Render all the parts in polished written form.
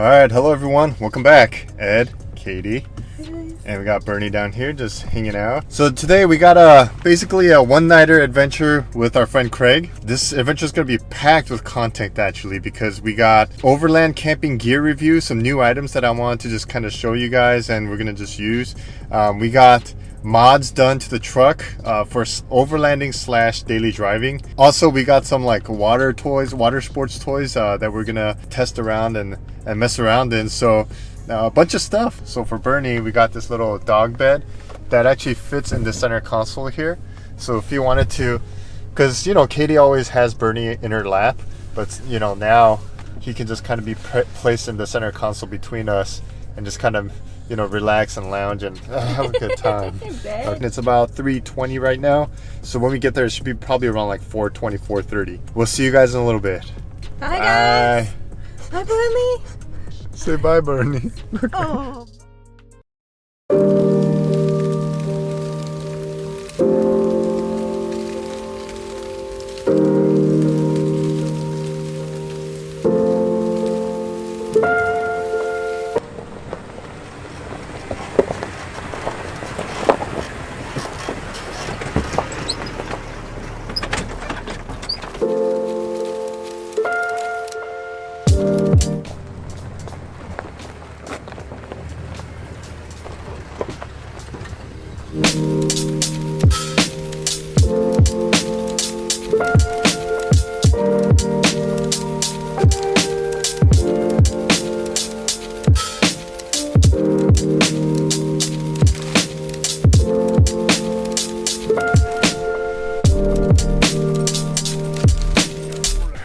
Alright, hello everyone. Welcome back. Ed, Katie, and we got Bernie down here just hanging out. So today we got basically a one-nighter adventure with our friend Craig. This adventure is going to be packed with content actually, because we got Overland camping gear review, some new items that I wanted to just kind of show you guys and we're going to just use. We got mods done to the truck for overlanding / daily driving. Also, we got some like water sports toys that we're gonna test around and mess around in. So a bunch of stuff. So for Bernie, we got this little dog bed that actually fits in the center console here. So if you wanted to, because you know Katie always has Bernie in her lap, but you know now he can just kind of be placed in the center console between us and just kind of, you know, relax and lounge and have a good time. It's about 3:20 right now, so when we get there it should be probably around like 4:20, 4:30. We'll see you guys in a little bit. Hi guys. Hi Bernie. Say bye, Bernie. Oh.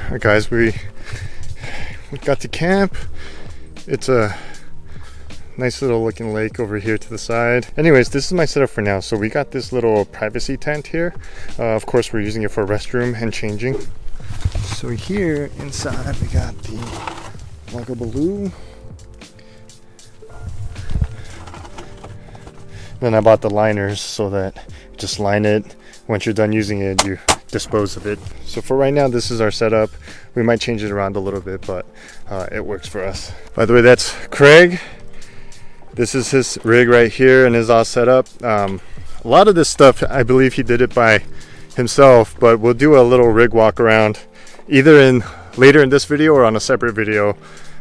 Alright guys, we got to camp. It's a nice little looking lake over here to the side. Anyways, this is my setup for now. So we got this little privacy tent here. Of course, we're using it for restroom and changing. So here inside we got the Lugabble Loo. Then I bought the liners so that you just line it. Once you're done using it, you dispose of it. So for right now, this is our setup. We might change it around a little bit, but it works for us. By the way, that's Craig. This is his rig right here and is all set up. A lot of this stuff, I believe he did it by himself, but we'll do a little rig walk around either later in this video or on a separate video.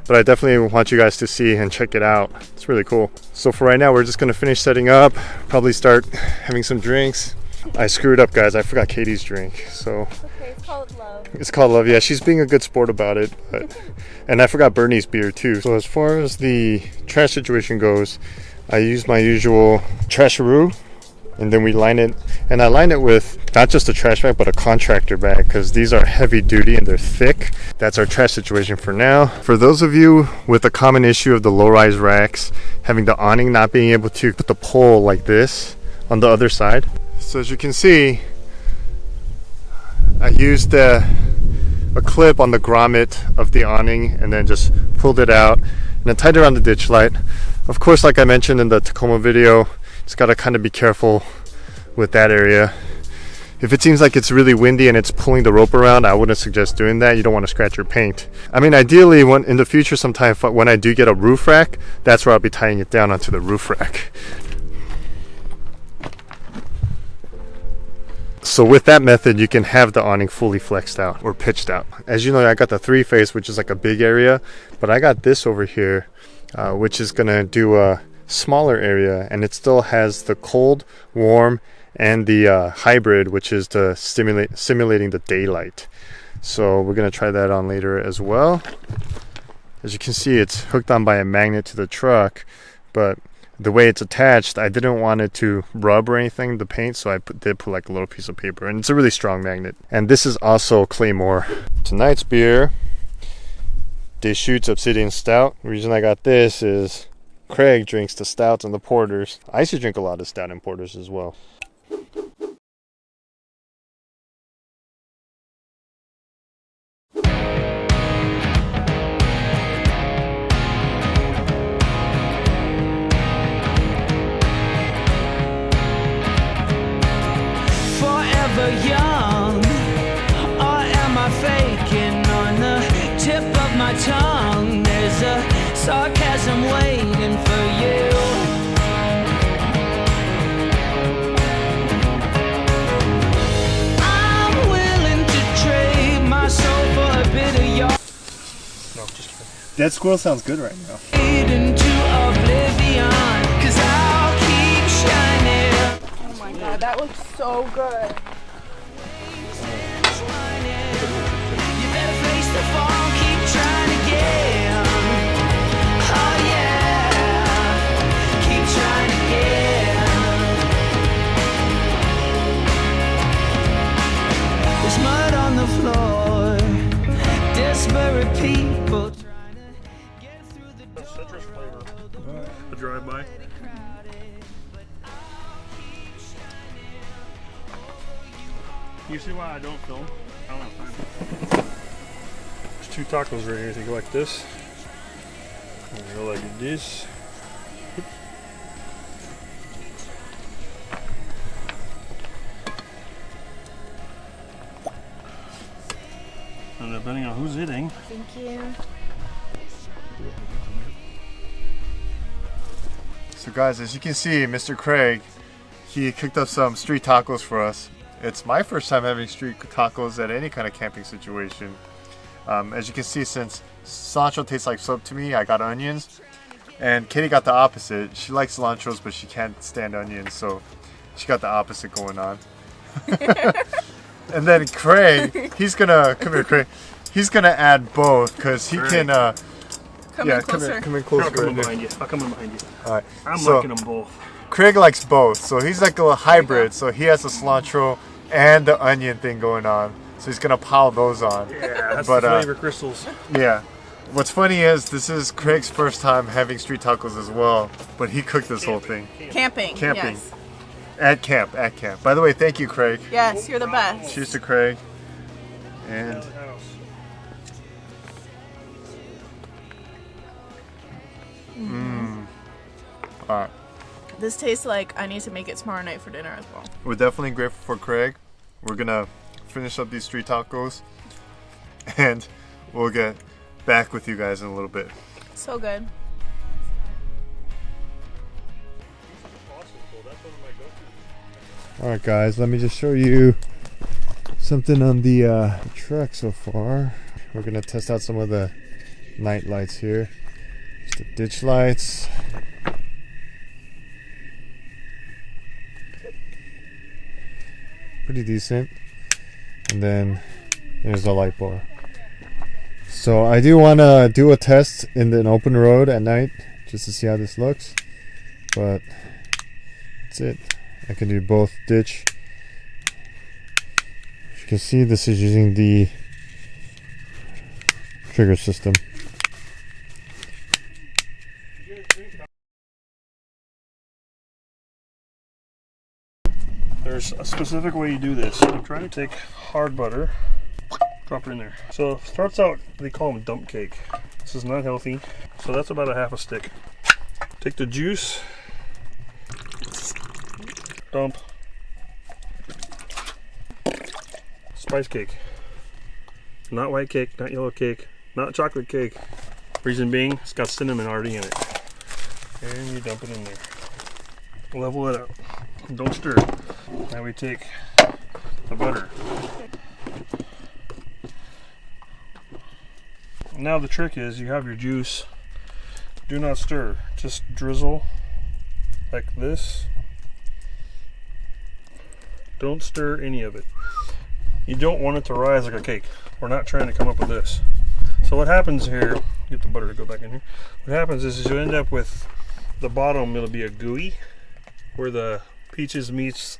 But I definitely want you guys to see and check it out. It's really cool. So for right now, we're just gonna finish setting up, probably start having some drinks. I screwed up, guys. I forgot Katie's drink. So Okay, it's called Love. It's called Love. Yeah, she's being a good sport about it. And I forgot Bernie's beer too. So as far as the trash situation goes, I use my usual trasharoo, and then we line it. And I line it with not just a trash bag, but a contractor bag, because these are heavy duty and they're thick. That's our trash situation for now. For those of you with a common issue of the low-rise racks, having the awning not being able to put the pole like this on the other side. So as you can see, I used a clip on the grommet of the awning and then just pulled it out and then tied it around the ditch light. Of course, like I mentioned in the Tacoma video, just gotta kind of be careful with that area. If it seems like it's really windy and it's pulling the rope around, I wouldn't suggest doing that. You don't want to scratch your paint. I mean, ideally, in the future sometime when I do get a roof rack, that's where I'll be tying it down onto the roof rack. So with that method, you can have the awning fully flexed out or pitched out. As you know, I got the 3-phase, which is like a big area, but I got this over here, which is gonna do a smaller area, and it still has the cold, warm, and the hybrid, which is the simulating the daylight. So we're gonna try that on later as well. As you can see, it's hooked on by a magnet to the truck, but the way it's attached, I didn't want it to rub or anything, the paint, so I did put like a little piece of paper, and it's a really strong magnet. And this is also Claymore. Tonight's beer, Deschutes Obsidian Stout. The reason I got this is Craig drinks the stouts and the porters. I used to drink a lot of stout and porters as well. Young, or am I faking? On the tip of my tongue, there's a sarcasm waiting for you. I'm willing to trade my soul for a bit of your. No, just kidding. Dead squirrel sounds good right now. Into oblivion, 'cause I'll keep shining. Oh my god, that looks so good. You better face the fall, keep trying again. Oh yeah, keep trying again. There's mud on the floor, desperate people trying to get through the door. Citrus flavor. A drive-by. You see why I don't film? I don't have time. There's 2 tacos right here. So you go like this. And you go like this. And depending on who's eating. Thank you. So guys, as you can see, Mr. Craig, he cooked up some street tacos for us. It's my first time having street tacos at any kind of camping situation. As you can see, since cilantro tastes like soap to me, I got onions. And Katie got the opposite. She likes cilantros, but she can't stand onions, so she got the opposite going on. And then Craig, he's gonna, come here Craig, he's gonna add both, because he can, Come in closer. come in I'll closer. come in right there. behind you. I'll come in behind you. Alright, I'm so liking them both. Craig likes both, so he's like a little hybrid, so he has the cilantro and the onion thing going on. So he's gonna pile those on. Yeah, that's But, the flavor crystals. Yeah. What's funny is this is Craig's first time having street tacos as well, but he cooked this whole thing. Camping. Camping. Yes. At camp, at camp. By the way, thank you, Craig. Yes, you're the best. Cheers to Craig. And alright. This tastes like I need to make it tomorrow night for dinner as well. We're definitely grateful for Craig. We're gonna finish up these street tacos and we'll get back with you guys in a little bit. So good. Alright guys, let me just show you something on the truck so far. We're gonna test out some of the night lights here. Just the ditch lights. Pretty decent. And then there's the light bar. So I do want to do a test in an open road at night just to see how this looks. But that's it. I can do both ditch. As you can see, this is using the trigger system. There's a specific way you do this. I'm trying to take hard butter, drop it in there. So it starts out, they call them dump cake. This is not healthy. So that's about a half a stick. Take the juice, dump, spice cake. Not white cake, not yellow cake, not chocolate cake. Reason being, it's got cinnamon already in it. And you dump it in there. Level it out. Don't stir. Now we take the butter. Now the trick is you have your juice. Do not stir. Just drizzle like this. Don't stir any of it. You don't want it to rise like a cake. We're not trying to come up with this. So what happens here, get the butter to go back in here. What happens is you end up with the bottom, it'll be a gooey, where the peaches meets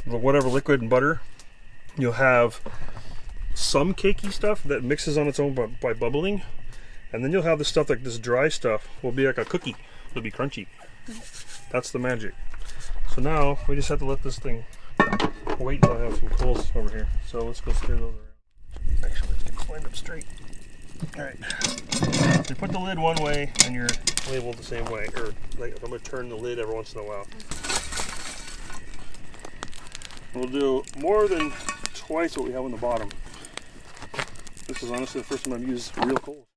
the whatever liquid and butter. You'll have some cakey stuff that mixes on its own by bubbling, and then you'll have the stuff like this dry stuff will be like a cookie. It'll be crunchy. That's the magic. So now we just have to let this thing wait until I have some coals over here. So let's go stir those around. Actually, let's get this lined up straight. Alright. You put the lid one way and you're labeled the same way. Or like I'm gonna turn the lid every once in a while. We'll do more than twice what we have on the bottom. This is honestly the first time I've used real coals.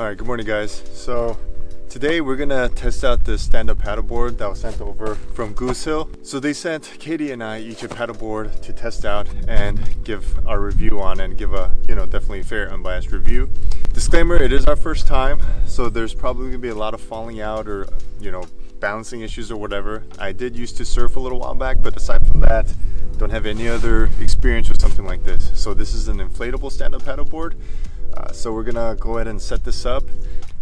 Alright, good morning guys. So today we're gonna test out the stand-up paddleboard that was sent over from Goose Hill. So they sent Katie and I each a paddleboard to test out and give our review on and give a, definitely fair, unbiased review. Disclaimer, it is our first time, so there's probably gonna be a lot of falling out or, balancing issues or whatever. I did used to surf a little while back, but aside from that, don't have any other experience with something like this. So this is an inflatable stand-up paddleboard. So we're gonna go ahead and set this up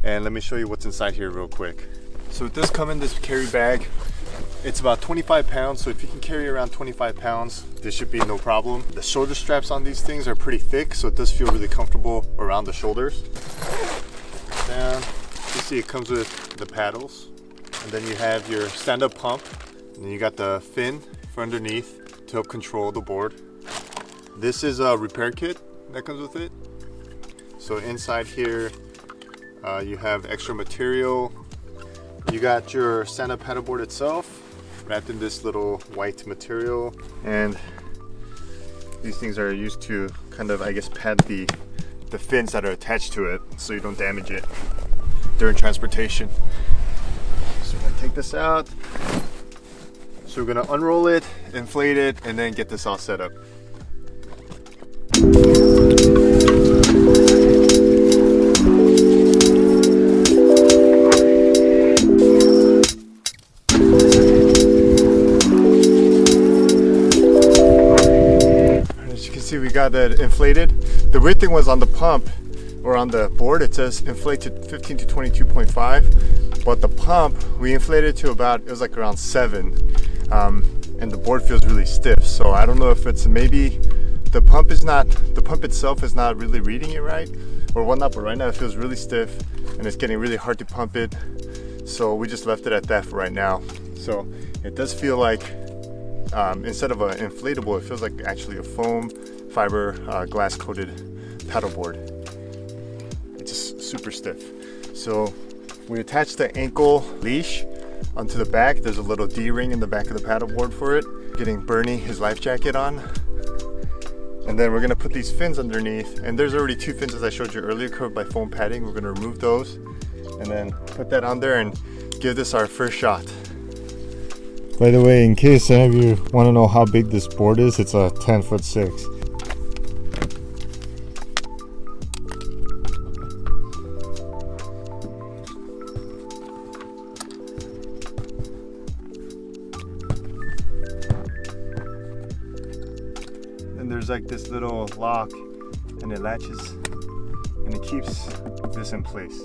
and let me show you what's inside here real quick. So it does come in this carry bag. It's about 25 pounds, so if you can carry around 25 pounds, this should be no problem. The shoulder straps on these things are pretty thick, so it does feel really comfortable around the shoulders. Down, you see it comes with the paddles, and then you have your stand-up pump, and then you got the fin for underneath to help control the board. This is a repair kit that comes with it. So inside here, you have extra material. You got your stand-up paddleboard itself wrapped in this little white material, and these things are used to kind of, I guess, pad the fins that are attached to it so you don't damage it during transportation. So we're gonna take this out. So we're gonna unroll it, inflate it, and then get this all set up. See, we got that inflated. The weird thing was on the pump or on the board it says inflated 15 to 22.5, but the pump we inflated to about, it was like around 7, and the board feels really stiff. So I don't know if it's maybe the pump itself is not really reading it right or whatnot, but right now it feels really stiff and it's getting really hard to pump it, so we just left it at that for right now. So it does feel like instead of an inflatable, it feels like actually a foam fiber glass coated paddleboard. It's just super stiff. So we attach the ankle leash onto the back. There's a little D-ring in the back of the paddleboard for it. Getting Bernie his life jacket on. And then we're gonna put these fins underneath, and there's already 2 fins as I showed you earlier covered by foam padding. We're gonna remove those and then put that on there and give this our first shot. By the way, in case any of you want to know how big this board is, it's a 10'6". And there's like this little lock, and it latches and it keeps this in place.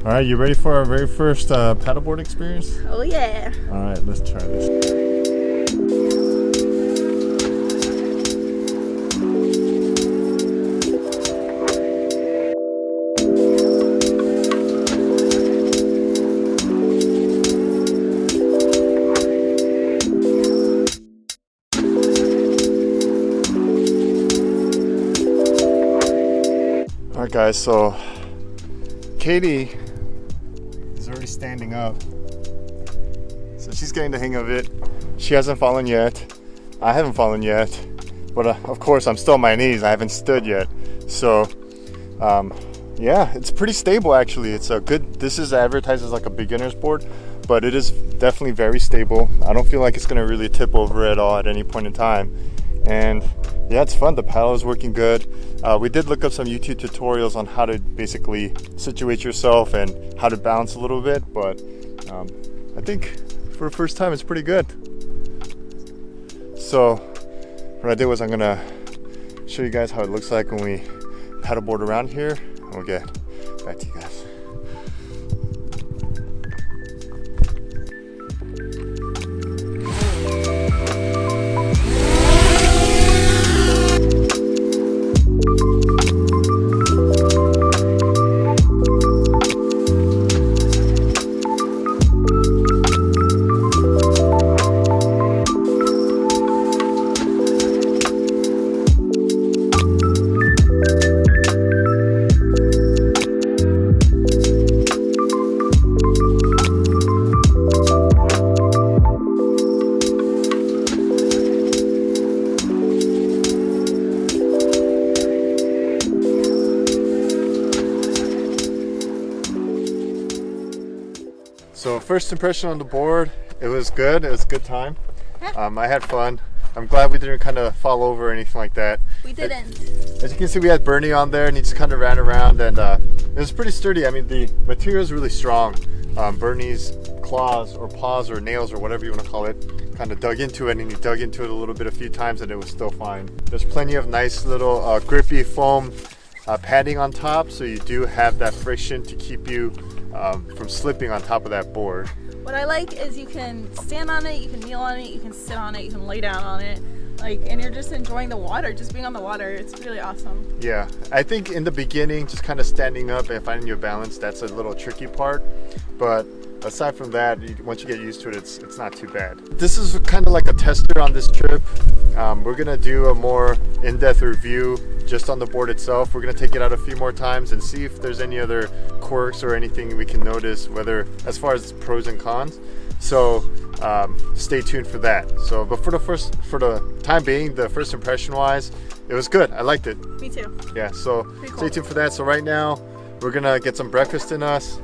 All right, you ready for our very first paddleboard experience? Oh yeah. All right, let's try this. All right, guys, so Katie is already standing up, so she's getting the hang of it. She hasn't fallen yet. I haven't fallen yet, but of course I'm still on my knees. I haven't stood yet. So yeah, it's pretty stable actually. It's a good, this is advertised as like a beginner's board, but it is definitely very stable. I don't feel like it's gonna really tip over at all at any point in time. And yeah, it's fun. The paddle is working good. We did look up some YouTube tutorials on how to basically situate yourself and how to balance a little bit, but I think for the first time it's pretty good. So what I did was I'm gonna show you guys how it looks like when we paddleboard around here, and we'll get back to you guys. So first impression on the board, it was good. It was a good time. I had fun. I'm glad we didn't kind of fall over or anything like that. We didn't. As you can see, we had Bernie on there and he just kind of ran around, and it was pretty sturdy. I mean, the material is really strong. Bernie's claws or paws or nails or whatever you want to call it kind of dug into it, and he dug into it a few times and it was still fine. There's plenty of nice little grippy foam padding on top, so you do have that friction to keep you from slipping on top of that board. What I like is you can stand on it, you can kneel on it, you can sit on it, you can lay down on it, and you're just enjoying the water, just being on the water. It's really awesome. Yeah, I think in the beginning, just kind of standing up and finding your balance, that's a little tricky part. But aside from that, once you get used to it, it's not too bad. This is kind of like a tester on this trip. We're gonna do a more in-depth review just on the board itself. We're gonna take it out a few more times and see if there's any other quirks or anything we can notice, whether as far as pros and cons. So stay tuned for that. So, but for the time being, the first impression wise, it was good. I liked it. Me too. Yeah. So Pretty stay cool. tuned for that. So right now, we're gonna get some breakfast in us.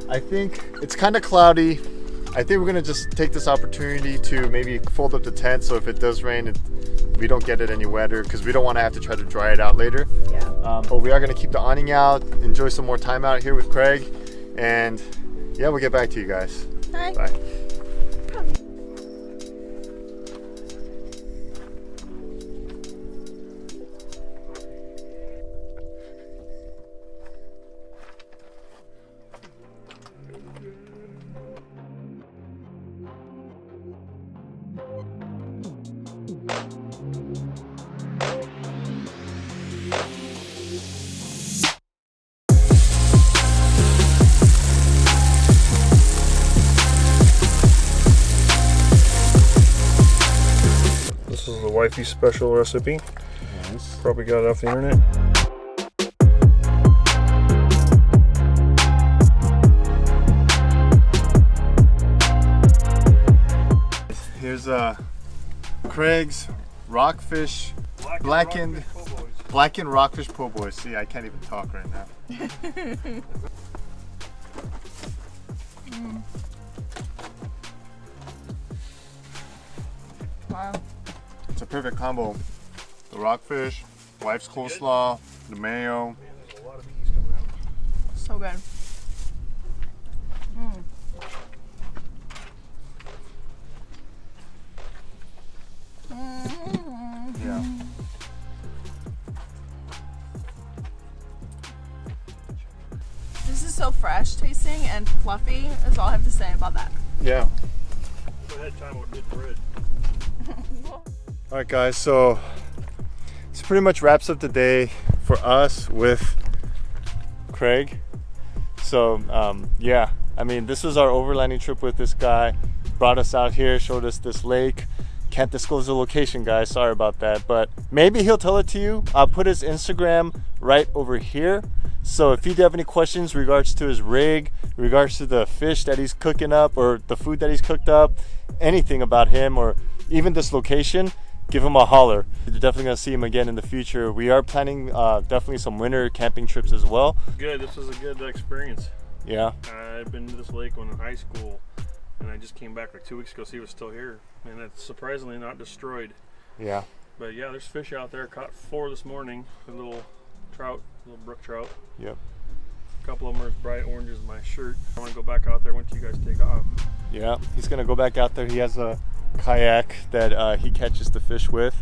I think it's kind of cloudy. I think we're gonna just take this opportunity to maybe fold up the tent, so if it does rain, we don't get it any wetter, because we don't want to have to try to dry it out later. Yeah. But we are gonna keep the awning out, enjoy some more time out here with Craig, and yeah, we'll get back to you guys. Bye. Bye. This is the wifey special recipe. Nice. Probably got it off the internet. Here's Craig's rockfish, blackened rockfish po' boys. See, I can't even talk right now. Wow. It's a perfect combo. The rockfish, wife's coleslaw, the mayo. There's a lot of peas coming out. So good. Yeah. This is so fresh tasting and fluffy is all I have to say about that. Yeah. Go ahead, time with good bread. All right, guys. So this pretty much wraps up the day for us with Craig. So yeah, I mean, this was our overlanding trip with this guy. Brought us out here, showed us this lake. Can't disclose the location, guys. Sorry about that, but maybe he'll tell it to you. I'll put his Instagram right over here. So if you have any questions in regards to his rig, in regards to the fish that he's cooking up or the food that he's cooked up, anything about him or even this location, give him a holler. You're definitely gonna see him again in the future. We are planning definitely some winter camping trips as well. Good. This was a good experience. Yeah. I've been to this lake when in high school, and I just came back like 2 weeks ago. See, it was still here, and it's surprisingly not destroyed. Yeah. But yeah, there's fish out there. Caught 4 this morning. A little trout, little brook trout. Yep. A couple of them are as bright orange as my shirt. I want to go back out there once you guys take off. Yeah. He's gonna go back out there. He has a kayak that he catches the fish with,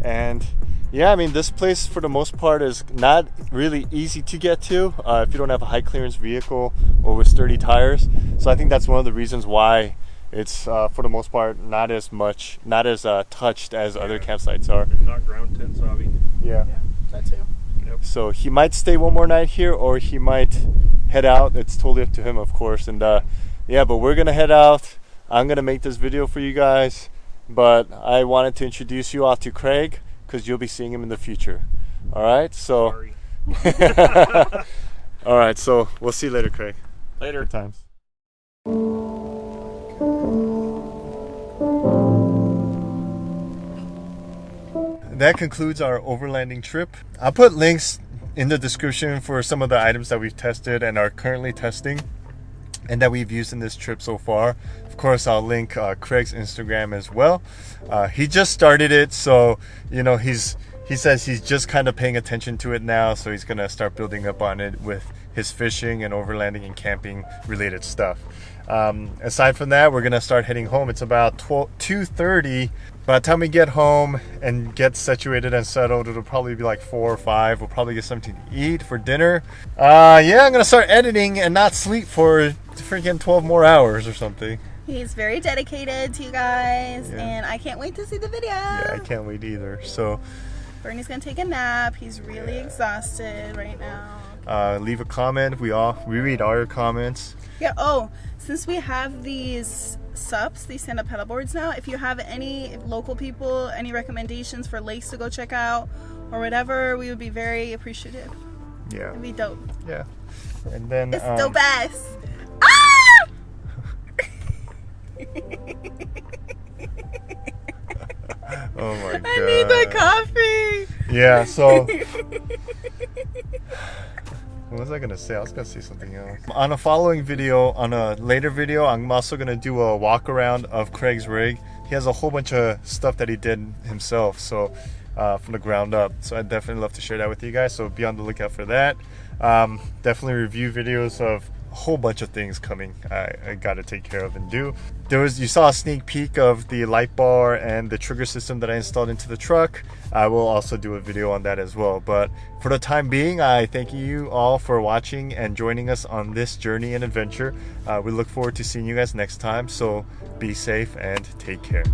and yeah, I mean, this place for the most part is not really easy to get to if you don't have a high clearance vehicle or with sturdy tires. So I think that's one of the reasons why it's for the most part not as touched as other campsites are. And not ground tent savvy. Yeah. Yeah, that too. Yep. So he might stay one more night here, or he might head out. It's totally up to him, of course. And yeah, but we're gonna head out. I'm gonna make this video for you guys, but I wanted to introduce you all to Craig because you'll be seeing him in the future. All right, so Sorry. all right, so we'll see you later, Craig. Later. Good times. That concludes our overlanding trip. I'll put links in the description for some of the items that we've tested and are currently testing. and that we've used in this trip so far. Of course, I'll link Craig's Instagram as well. He just started it, so you know he says he's just kind of paying attention to it now, so he's gonna start building up on it with his fishing and overlanding and camping related stuff. Aside from that, we're gonna start heading home. It's about 2:30. By the time we get home and get situated and settled, it'll probably be like 4 or 5. We'll probably get something to eat for dinner. Yeah, I'm gonna start editing and not sleep for freaking 12 more hours or something. He's very dedicated to you guys, Yeah. and I can't wait to see the video. Yeah, I can't wait either. So Bernie's gonna take a nap. He's really exhausted right now. leave a comment. We read all your comments. Yeah. Oh, since we have these SUPs, these stand-up paddleboards now, if you have any local people, any recommendations for lakes to go check out or whatever, we would be very appreciative. Yeah. It'd be dope. Yeah. And then It's dope ass. Ah! oh my god. I need the coffee. Yeah, so what was I gonna say? I was gonna say something else. On a following video, on a later video, I'm also gonna do a walk around of Craig's rig. He has a whole bunch of stuff that he did himself, so from the ground up. So I'd definitely love to share that with you guys. So be on the lookout for that. Definitely review videos of a whole bunch of things coming. I gotta take care of and do. You saw a sneak peek of the light bar and the trigger system that I installed into the truck. I will also do a video on that as well. But for the time being, I thank you all for watching and joining us on this journey and adventure. We look forward to seeing you guys next time. So be safe and take care.